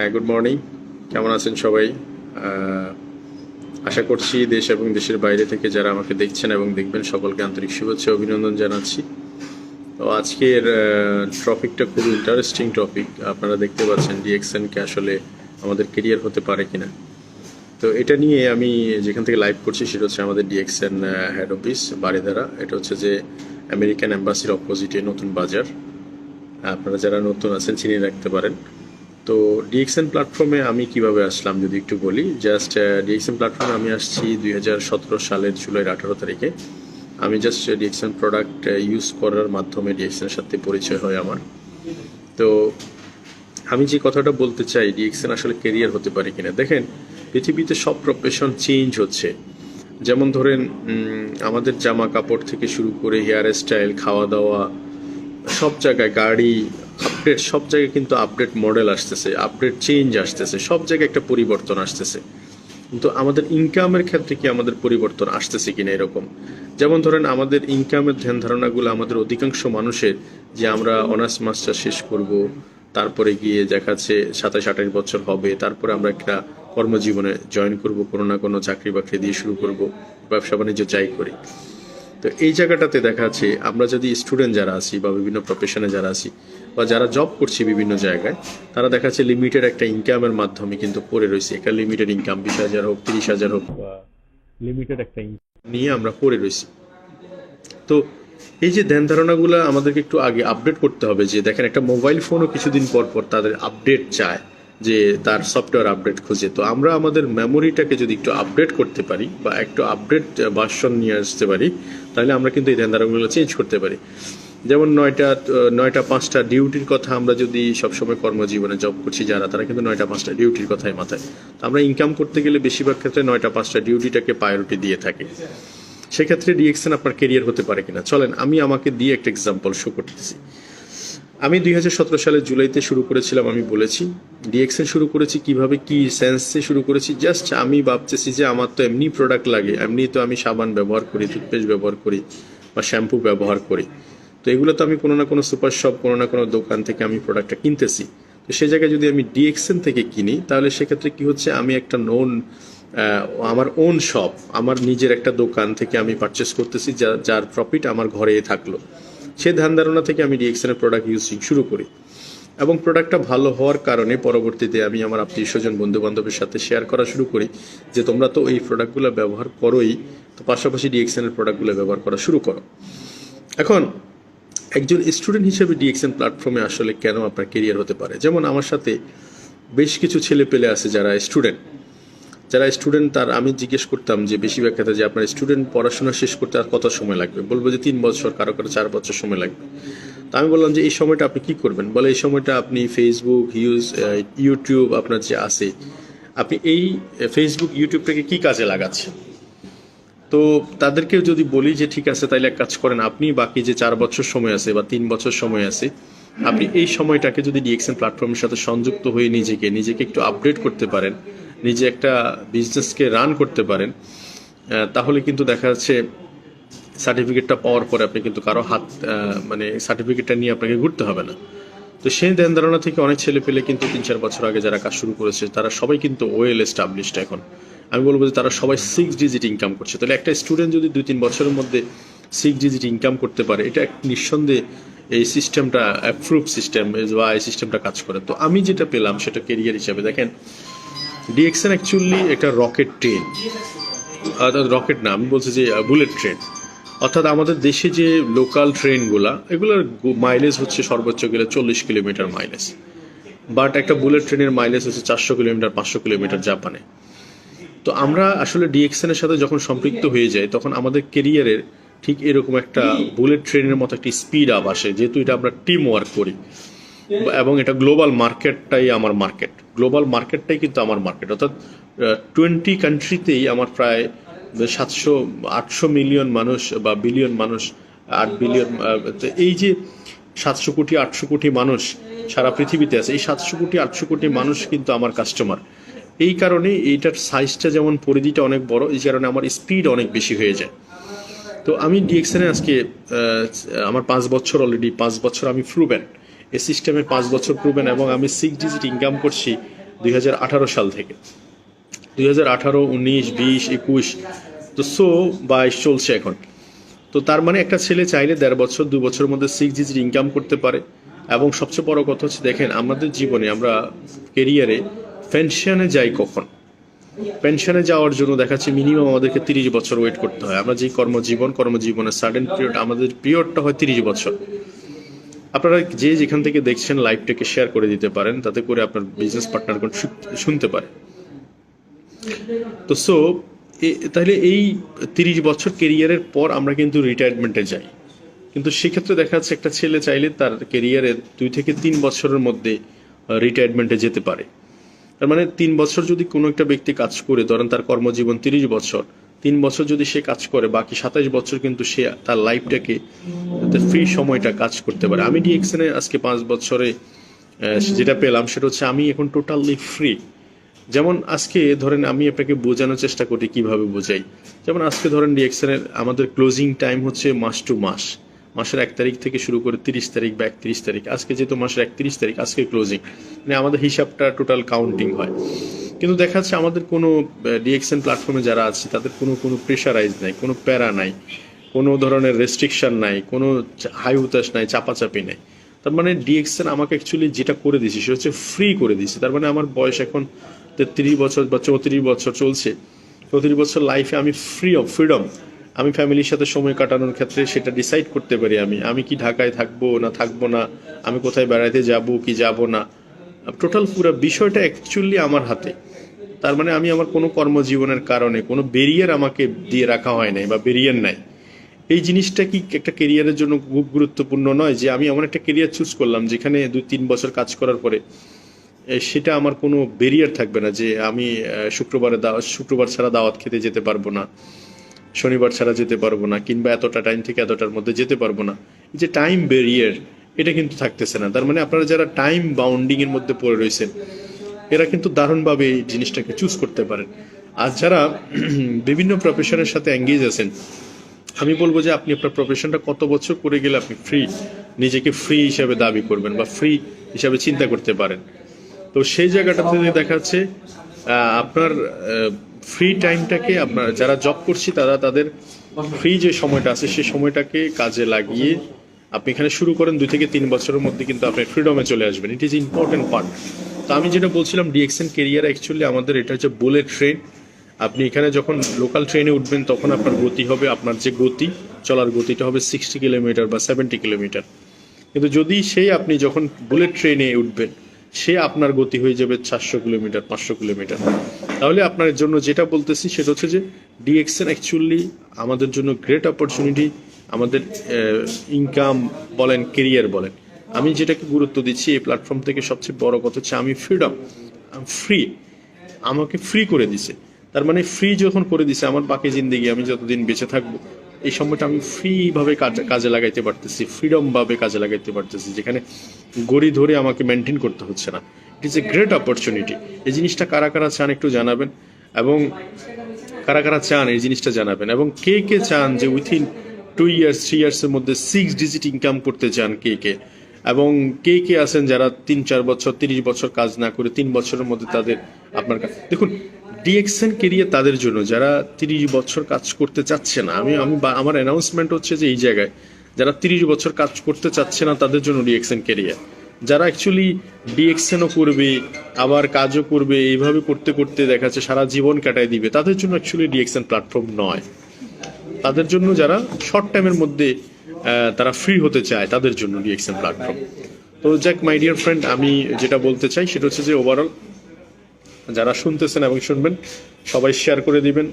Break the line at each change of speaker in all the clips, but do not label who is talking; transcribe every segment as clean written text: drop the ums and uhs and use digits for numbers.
হ্যাঁ, good morning. কেমন আছেন সবাই? আহ, আশা করছি দেশ এবং দেশের বাইরে থেকে যারা আমাকে দেখছেন এবং দেখবেন সকলকে আন্তরিক শুভেচ্ছা ও অভিনন্দন জানাচ্ছি। তো আজকের টপিকটা খুব ইন্টারেস্টিং টপিক। আপনারা দেখতে পাচ্ছেন ডিএক্সএনকে আসলে আমাদের কেরিয়ার হতে পারে কিনা। তো এটা নিয়ে আমি যেখান থেকে লাইভ করছি সেটা হচ্ছে আমাদের ডিএক্সএন হেড অফিস বারিধারা। এটা হচ্ছে যে আমেরিকান এম্বাসির অপোজিটে নতুন বাজার। আপনারা যারা নতুন আছেন চিনে রাখতে পারেন। তো ডিএক্সএন প্ল্যাটফর্মে আমি কিভাবে আসলাম যদি একটু বলি। জাস্ট ডিএক্সএন প্ল্যাটফর্মে আমি আসছি 2017 সালের জুলাইয়ের 18 তারিখে। আমি জাস্ট ডিএক্সএন প্রোডাক্ট ইউজ করার মাধ্যমে ডিএক্সএনের সাথে পরিচয় হয় আমার। তো আমি যে কথাটা বলতে চাই, ডিএক্সএন আসলে কেরিয়ার হতে পারে কিনা। দেখেন, পৃথিবীতে সব প্রফেশন চেঞ্জ হচ্ছে। যেমন ধরেন আমাদের জামা কাপড় থেকে শুরু করে হেয়ার স্টাইল, খাওয়া দাওয়া, সব জায়গায় গাড়ি, আপডেট, সব জায়গায় কিন্তু আপডেট মডেল আসতেছে, আপডেট চেঞ্জ আসতেছে, সব জায়গায় একটা পরিবর্তন আসতেছে। কিন্তু আমাদের ইনকামের ক্ষেত্রে কি আমাদের পরিবর্তন আসতেছে কিনা এরকম। যেমন ধরেন আমাদের ইনকামের ধ্যান ধারণাগুলো আমাদের অধিকাংশ মানুষের, যে আমরা অনার্স মাস্টার শেষ করব, তারপরে গিয়ে দেখাচ্ছে 27-28 বছর হবে, তারপরে আমরা একটা কর্মজীবনে জয়েন করব, কোনো না কোনো চাকরি বাকরি দিয়ে শুরু করব, ব্যবসা বাণিজ্য যাই করি। তো এই জায়গাটাতে দেখা যাচ্ছে আমরা যদি স্টুডেন্ট যারা আছি বা বিভিন্ন প্রফেশনে যারা আছি বা যারা জব করছি বিভিন্ন জায়গায়, তারা দেখা যাচ্ছে লিমিটেড একটা ইনকামের মাধ্যমে কিন্তু পড়ে রয়েছে। একটা লিমিটেড ইনকাম 20,000 হোক, 30,000 হোক, বা লিমিটেড একটা ইনকাম নিয়ে আমরা পড়ে রয়েছি। তো এই যে ধ্যান ধারণাগুলো আমাদেরকে একটু আগে আপডেট করতে হবে। যে দেখেন, একটা মোবাইল ফোনও কিছুদিন পর পর তাদের আপডেট চায়, যে তার সফটওয়্যার আপডেট খুঁজে। তো আমরা আমাদের মেমোরিটাকে যদি একটু আপডেট করতে পারি বা একটু আপডেট ভার্সন নিয়ে আসতে পারি, তাহলে আমরা কিন্তু এই ধ্যান ধারণাগুলো চেঞ্জ করতে পারি। যেমন 9টা 5টা ডিউটির কথা আমরা যদি সবসময় কর্মজীবনে জব করছি যারা, তারা কিন্তু 9টা 5টা ডিউটির কথাই মাথায়। তো আমরা ইনকাম করতে গেলে বেশিরভাগ ক্ষেত্রে 9টা 5টা ডিউটিটাকে প্রায়োরিটি দিয়ে থাকি। সেক্ষেত্রে ডিএক্সএন আপনার কেরিয়ার হতে পারে কিনা, চলেন আমি আমাকে দিয়ে একটা এক্সাম্পল শো করতেছি। আমি 2017 সালের জুলাইতে শুরু করেছিলাম। আমি বলেছি ডিএক্সএন শুরু করেছি কিভাবে, কি সেন্সে শুরু করেছি। জাস্ট আমি ভাবতেছি যে আমার তো এমনি প্রোডাক্ট লাগে, এমনি তো আমি সাবান ব্যবহার করি, টুথপেস্ট ব্যবহার করি বা শ্যাম্পু ব্যবহার করি। তো এগুলো তো আমি কোনো না কোনো সুপার শপ, কোনো না কোনো দোকান থেকে আমি প্রোডাক্টটা কিনতেছি। তো সে জায়গায় যদি আমি ডিএক্সএন থেকে কিনি, তাহলে সেক্ষেত্রে কি হচ্ছে, আমি একটা আমার ওন শপ, আমার নিজের একটা দোকান থেকে আমি পারচেস করতেছি, যার প্রফিট আমার ঘরে থাকলো। সে ধ্যান ধারণা থেকে আমি ডিএক্সএনের প্রোডাক্ট ইউজিং শুরু করি এবং প্রোডাক্টটা ভালো হওয়ার কারণে পরবর্তীতে আমি আমার আত্মীয় স্বজন, বন্ধু বান্ধবের সাথে শেয়ার করা শুরু করি যে তোমরা তো এই প্রোডাক্টগুলো ব্যবহার করোই, তো পাশাপাশি ডিএক্সএনের প্রোডাক্টগুলো ব্যবহার করা শুরু করো। এখন একজন স্টুডেন্ট হিসেবে ডিএক্সএন প্ল্যাটফর্মে আসলে কেন আপনার কেরিয়ার হতে পারে। যেমন আমার সাথে বেশ কিছু ছেলে পেলে আছে যারা স্টুডেন্ট তার আমি জিজ্ঞেস করতাম যে বেশিরভাগ ক্ষেত্রে যে আপনার স্টুডেন্ট পড়াশোনা শেষ করতে আর কত সময় লাগবে, বলবো যে 3 বছর, কারো 4 বছর সময় লাগবে। তো আমি বললাম যে এই সময়টা আপনি কি করবেন, বলে এই সময়টা আপনি ফেসবুক ইউটিউব আপনার যে আছে, আপনি এই ফেসবুক ইউটিউবটাকে কি কাজে লাগাচ্ছেন। তো তাদেরকে যদি বলি যে ঠিক আছে, তাইলে এক কাজ করেন, আপনি বাকি যে 4 বছর সময় আছে বা 3 বছর সময় আছে, আপনি এই সময়টাকে যদি ডিএক্সএন প্ল্যাটফর্মের সাথে সংযুক্ত হয়ে নিজেকে একটু আপডেট করতে পারেন, নিজে একটা বিজনেসকে রান করতে পারেন, তাহলে কিন্তু দেখা যাচ্ছে সার্টিফিকেটটা পাওয়ার পরে আপনি কিন্তু কারো হাত মানে সার্টিফিকেটটা নিয়ে আপনাকে ঘুরতে হবে না। তো সেই ধ্যান ধারণা থেকে অনেক ছেলে পেলে কিন্তু 3-4 বছর আগে যারা কাজ শুরু করেছে, তারা সবাই কিন্তু ওয়েল এস্টাবলিশড। এখন আমি বলবো যে তারা সবাই 6 ডিজিট ইনকাম করছে। তাহলে একটা স্টুডেন্ট যদি 2-3 বছরের মধ্যে 6 ডিজিট ইনকাম করতে পারে, এটা নিঃসন্দেহে এই সিস্টেমটা অ্যাপ্রুভ সিস্টেম বা এই সিস্টেমটা কাজ করে। তো আমি যেটা পেলাম সেটা কেরিয়ার হিসাবে, দেখেন ডিএক্সএন অ্যাকচুয়ালি একটা রকেট ট্রেন, রকেট না, আমি বলছি যে বুলেট ট্রেন। অর্থাৎ আমাদের দেশে যে লোকাল ট্রেনগুলা, এগুলোর মাইলেজ হচ্ছে সর্বোচ্চ গেলে 40 কিলোমিটার মাইলেজ, বাট একটা বুলেট ট্রেনের মাইলেজ হচ্ছে 400 কিলোমিটার, 500 কিলোমিটার জাপানে। তো আমরা আসলে ডিএক্সএনের সাথে যখন সম্পৃক্ত হয়ে যাই, তখন আমাদের কেরিয়ারের ঠিক এরকম একটা বুলেট ট্রেনের মতো একটি স্পিড আপ আসে, যেহেতু এটা আমরা টিম ওয়ার্ক করি এবং এটা গ্লোবাল মার্কেটটাই আমার মার্কেট, গ্লোবাল মার্কেটটাই কিন্তু আমার মার্কেট। অর্থাৎ 20 কান্ট্রিতেই আমার প্রায় 700-800 মিলিয়ন মানুষ বা বিলিয়ন মানুষ, 8 বিলিয়ন, এই যে 700 কোটি 800 কোটি মানুষ সারা পৃথিবীতে আছে, এই 700 কোটি 800 কোটি মানুষ কিন্তু আমার কাস্টমার। এই কারণে এইটার সাইজটা, যেমন পরিধিটা অনেক বড়, এই কারণে আমার স্পিড অনেক বেশি হয়ে যায়। তো আমি ডিএক্সএনে আজকে আমার 5 বছর, অলরেডি 5 বছর আমি প্রুভেন, এই সিস্টেমে 5 বছর প্রুভেন, এবং আমি 6 ডিজিট ইনকাম করছি 2018 সাল থেকে। 2018, 19, 20, 21, তো 22 চলছে এখন। তো তার মানে একটা ছেলে চাইলে 1.5 বছর 2 বছরের মধ্যে 6 ডিজিট ইনকাম করতে পারে। এবং সবচেয়ে বড় কথা হচ্ছে, দেখেন আমাদের জীবনে আমরা কেরিয়ারে পেনশনে যাই কখন? পেনশনে যাওয়ার জন্য দেখাচ্ছে মিনিমাম আমাদেরকে 30 বছর ওয়েট করতে হয়। আমরা যে কর্মজীবনের সাডেন পিরিয়ড, আমাদের পিরিয়ডটা হয় 30 বছর। আপনারা যে যেখান থেকে দেখছেন লাইভটাকে শেয়ার করে দিতে পারেন, তাতে করে আপনার বিজনেস পার্টনারগণ শুনতে পারে। তো তাহলে এই 30 বছর কেরিয়ারের পর আমরা কিন্তু রিটায়ারমেন্টে যাই। কিন্তু সেক্ষেত্রে দেখা যাচ্ছে একটা ছেলে চাইলে তার কেরিয়ারের 2 থেকে 3 বছরের মধ্যে রিটায়ারমেন্টে যেতে পারে। তার মানে 3 বছর যদি কোনো একটা ব্যক্তি কাজ করে, ধরেন তার কর্মজীবন 30 বছর, 3 বছর যদি সে কাজ করে, বাকি 27 বছর কিন্তু সে তার লাইফটাকে ফ্রি সময়টা কাজ করতে পারে। আমি ডিএক্সএনে আজকে 5 বছরে যেটা পেলাম সেটা হচ্ছে আমি এখন টোটালি ফ্রি। যেমন আজকে ধরেন আমি আপনাকে বোঝানোর চেষ্টা করি, কিভাবে বোঝাই। যেমন আজকে ধরেন ডিএক্সএনের আমাদের ক্লোজিং টাইম হচ্ছে মাস টু মাস, মাসের 1 তারিখ থেকে শুরু করে 30 তারিখ বা 31 তারিখ। আজকে যেহেতু মাসের 31 তারিখ, আজকে ক্লোজিং, মানে আমাদের হিসাবটা টোটাল কাউন্টিং হয়। কিন্তু দেখা যাচ্ছে আমাদের কোনো ডিএক্সএন প্ল্যাটফর্মে যারা আছে তাদের কোনো প্রেশারাইজ নাই, কোনো প্যারা নাই, কোনো ধরনের রেস্ট্রিকশন নাই, কোনো হাই হুতাশ নাই, চাপাচাপি নাই। তার মানে ডিএক্সএন আমাকে অ্যাকচুয়ালি যেটা করে দিয়েছে সেটা হচ্ছে ফ্রি করে দিয়েছে। তার মানে আমার বয়স এখন 33 বছর বা 34 বছর চলছে। 34 বছর লাইফে আমি ফ্রিডম। আমি ফ্যামিলির সাথে সময় কাটানোর ক্ষেত্রে সেটা ডিসাইড করতে পারি। আমি কি ঢাকায় থাকবো না, আমি কোথায় বেড়াতে যাব কি যাব না, টোটাল পুরো বিষয়টা অ্যাকচুয়ালি আমার হাতে। তার মানে আমি আমার কোনো কর্মজীবনের কারণে কোনো ব্যারিয়ার আমাকে দিয়ে রাখা হয় নাই বা ব্যারিয়ার নাই। এই জিনিসটা কি একটা কেরিয়ারের জন্য খুব গুরুত্বপূর্ণ নয়? যে আমি এমন একটা কেরিয়ার চুজ করলাম যেখানে 2-3 বছর কাজ করার পরে সেটা আমার কোনো ব্যারিয়ার থাকবে না, যে আমি শুক্রবার ছাড়া দাওয়াত খেতে যেতে পারবো না, শনিবার ছাড়া যেতে পারবো না, কিংবা এতটা টাইম থেকে এতটার মধ্যে যেতে পারবো না। এই যে টাইম ব্যারিয়ার, এটা কিন্তু থাকতেছে না। তার মানে আপনারা যারা টাইম বাউন্ডিং এর মধ্যে পড়ে রয়েছেন, এরা কিন্তু দারুণভাবে এই জিনিসটাকে চুজ করতে পারেন। আর যারা বিভিন্ন প্রফেশনের সাথে এঙ্গেজ আছেন, আমি বলবো যে আপনি আপনার প্রফেশনটা কত বছর করে গেলে আপনি নিজেকে ফ্রি হিসাবে দাবি করবেন বা ফ্রি হিসাবে চিন্তা করতে পারেন। তো সেই জায়গাটাতে দেখা যাচ্ছে আপনার ফ্রি টাইমটাকে, আপনার যারা জব করছি তাদের ফ্রি যে সময়টা আছে সেই সময়টাকে কাজে লাগিয়ে আপনি এখানে শুরু করেন। 2 থেকে 3 বছরের মধ্যে কিন্তু আপনি ফ্রিডমে চলে আসবেন। It is important part. তো আমি যেটা বলছিলাম, ডিএক্সএন কেরিয়ার অ্যাকচুয়ালি আমাদের এটা হচ্ছে বুলেট ট্রেন। আপনি এখানে যখন লোকাল ট্রেনে উঠবেন তখন আপনার গতি হবে, আপনার যে গতি চলার গতিটা হবে 60 কিলোমিটার বা 70 কিলোমিটার। কিন্তু যদি আপনি যখন বুলেট ট্রেনে উঠবেন, আপনার গতি হয়ে যাবে 400 কিলোমিটার, 500 কিলোমিটার। তাহলে আপনার জন্য যেটা বলতেছি সেটা হচ্ছে যে ডিএক্সএন অ্যাকচুয়ালি আমাদের জন্য গ্রেট অপরচুনিটি। আমাদের ইনকাম বলেন, কেরিয়ার বলেন, আমি যেটাকে গুরুত্ব দিচ্ছি এই প্ল্যাটফর্ম থেকে সবচেয়ে বড় কথা হচ্ছে আমি ফ্রি। আমাকে ফ্রি করে দিছে। তার মানে ফ্রি যখন করে দিছে, আমার বাকি জিন্দেগি আমি যতদিন বেঁচে থাকবো এই সময়টা আমি ফ্রিভাবে কাজে লাগাইতে পারতেছি, ফ্রিডমভাবে কাজে লাগাইতে পারতেছি, যেখানে গড়ি ধরে আমাকে মেনটেন করতে হচ্ছে না। It is a great opportunity. এই জিনিসটা কারা কারা চান একটু জানাবেন, এবং কারা কারা চান এই জিনিসটা জানাবেন, এবং কে চান যে উইথিন 2 ইয়ার্স 3 ইয়ার্সের মধ্যে 6 ডিজিট ইনকাম করতে চান কে, এবং কে আছেন যারা 3-4 বছর 30 বছর কাজ না করে 3 বছরের মধ্যে তাদের আপনার দেখুন ডিএক্সএন কেরিয়ার তাদের জন্য যারা 30 বছর কাজ করতে চাচ্ছে না। আমার অ্যানাউন্সমেন্ট হচ্ছে যে এই জায়গায় যারা 30 বছর কাজ করতে চাচ্ছে না তাদের জন্য ডিএক্সএন কেরিয়ার। যারা অ্যাকচুয়ালি ডিএক্সএনও করবে আবার কাজও করবে, এইভাবে করতে করতে দেখা যাচ্ছে সারা জীবন কাটায় দিবে, তাদের জন্য অ্যাকচুয়ালি ডিএক্সএন প্ল্যাটফর্ম নয়। তাদের জন্য যারা শর্ট টাইমের মধ্যে তারা ফ্রি হতে চায়, তাদের জন্য ডিএক্সএন প্ল্যাটফর্ম। তো যাক মাই ডিয়ার ফ্রেন্ড, আমি যেটা বলতে চাই সেটা হচ্ছে যে ওভারঅল যারা শুনতেছেন এবং শুনবেন সবাই শেয়ার করে দিবেন,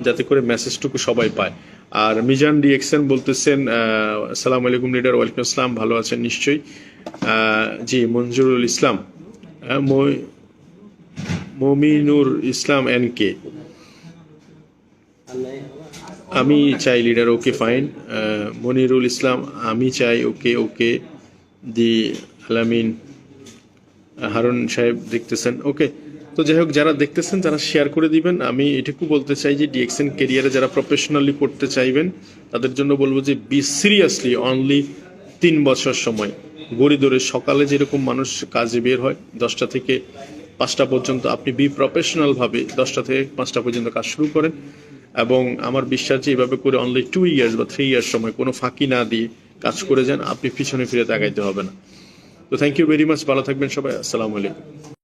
যাতে করে মেসেজটুকু সবাই পায়। আর মিজান ডিএক্সএন বলতেছেন আসসালামু আলাইকুম লিডার। ওয়ালাইকুম আসসালাম, ভালো আছেন নিশ্চয়ই? জি মঞ্জুরুল ইসলাম, মমিনুর ইসলাম NK, আমি চাই leader. Okay fine. Monirul Islam, আমি চাই। ওকে দি আলামিন, হারুন সাহেব দেখতেছেন। ওকে, তো যাই হোক যারা দেখতেছেন যারা শেয়ার করে দিবেন। আমি এটুকু বলতে চাই যে ডিএক্সএন কেরিয়ারে যারা প্রফেশনালি করতে চাইবেন তাদের জন্য বলবো যে বি সিরিয়াসলি। অনলি 3 বছর সময়, গড়ি ধরে সকালে যেরকম মানুষ কাজে বের হয় 10টা থেকে 5টা পর্যন্ত আপনি প্রফেশনাল ভাবে 10টা থেকে 5টা পর্যন্ত কাজ শুরু করেন, এবং আমার বিশ্বাস যে এইভাবে করে অনলি 2 ইয়ার্স বা 3 ইয়ার্স সময় কোনো ফাঁকি না দিয়ে কাজ করে যান, আপনি পিছনে ফিরে তাকাইতে হবে না। তো থ্যাংক ইউ ভেরি মাচ, ভালো থাকবেন সবাই, আসসালামু আলাইকুম।